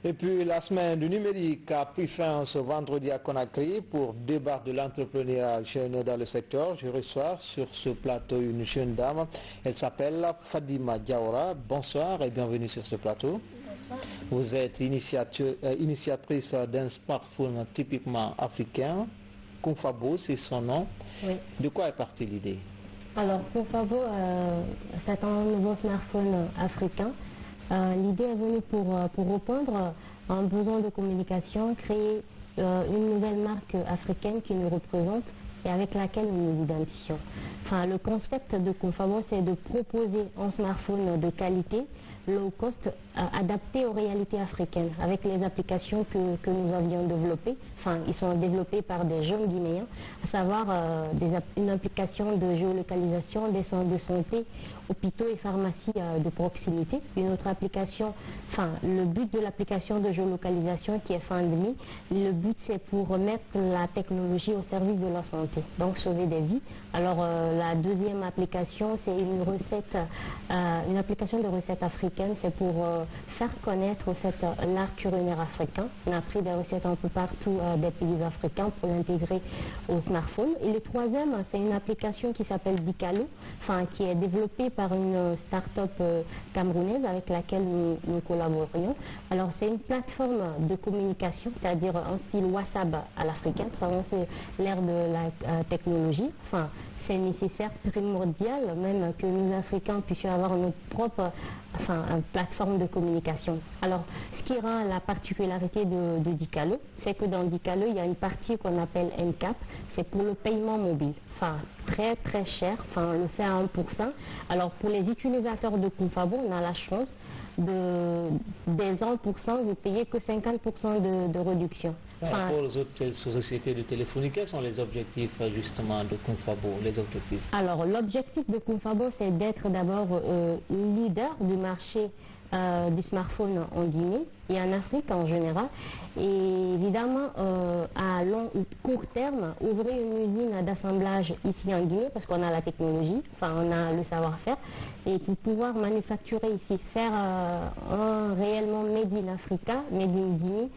Et puis la semaine du numérique a pris fin ce vendredi à Conakry pour débattre de l'entrepreneuriat jeune dans le secteur. Je reçois sur ce plateau une jeune dame. Elle s'appelle Fadima Diawara. Bonsoir et bienvenue sur ce plateau. Bonsoir. Vous êtes initiatrice d'un smartphone typiquement africain. Kumfabo, c'est son nom. Oui. De quoi est partie l'idée? Alors, Kumfabo, c'est un nouveau smartphone africain. L'idée est venue pour répondre à un besoin de communication, créer une nouvelle marque africaine qui nous représente et avec laquelle nous nous identifions. Enfin, le concept de Kumfabo, c'est de proposer un smartphone de qualité, low cost, adapté aux réalités africaines, avec les applications que nous avions développées. Enfin, ils sont développés par des jeunes Guinéens, à savoir une application de géolocalisation des centres de santé, hôpitaux et pharmacies de proximité. Une autre application, enfin, le but de l'application de géolocalisation qui est FindMe, le but c'est pour mettre la technologie au service de la santé, donc sauver des vies. Alors la deuxième application, c'est une application de recettes africaines, c'est pour faire connaître au fait l'art culinaire africain. On a pris des recettes un peu partout des pays africains pour l'intégrer au smartphone. Et le troisième, c'est une application qui s'appelle Dicalo, enfin, qui est développée par une start-up camerounaise avec laquelle nous collaborons. Alors c'est une plateforme de communication, c'est-à-dire un style WhatsApp à l'africain. Nous savons c'est l'ère de la technologie. Enfin, c'est nécessaire, primordial même que nous Africains puissions avoir notre propre plateforme de communication. Alors, ce qui rend la particularité de Dicalo, c'est que dans Dicalo, il y a une partie qu'on appelle NCAP, c'est pour le paiement mobile. Enfin, très très cher, enfin, on le fait à 1%. Alors, pour les utilisateurs de Kumfabo, on a la chance des 1%, vous payez que 50% de réduction. Par rapport aux autres sociétés de téléphonie, quels sont les objectifs justement de Kumfabo, les objectifs? Alors, l'objectif de Kumfabo, c'est d'être d'abord leader du marché du smartphone en Guinée et en Afrique en général. Et évidemment, à long ou court terme, ouvrir une usine d'assemblage ici en Guinée, parce qu'on a la technologie, enfin on a le savoir-faire, et pour pouvoir manufacturer ici, faire un réellement Made in Africa, Made in Guinée.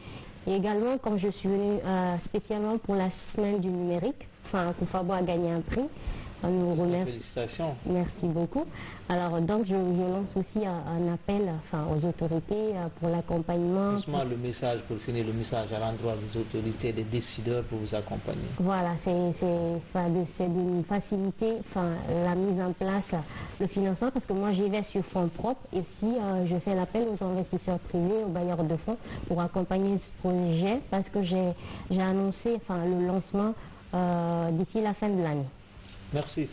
Et également, comme je suis venue spécialement pour la semaine du numérique, enfin Kumfabo a gagné un prix. On nous remercie. Félicitations. Merci beaucoup. Alors donc je lance aussi un appel aux autorités pour l'accompagnement. Justement le message, pour finir, le message à l'endroit des autorités, des décideurs pour vous accompagner. Voilà, c'est de faciliter la mise en place, le financement, parce que moi j'y vais sur fonds propres et aussi je fais l'appel aux investisseurs privés, aux bailleurs de fonds pour accompagner ce projet parce que j'ai annoncé le lancement d'ici la fin de l'année. Merci.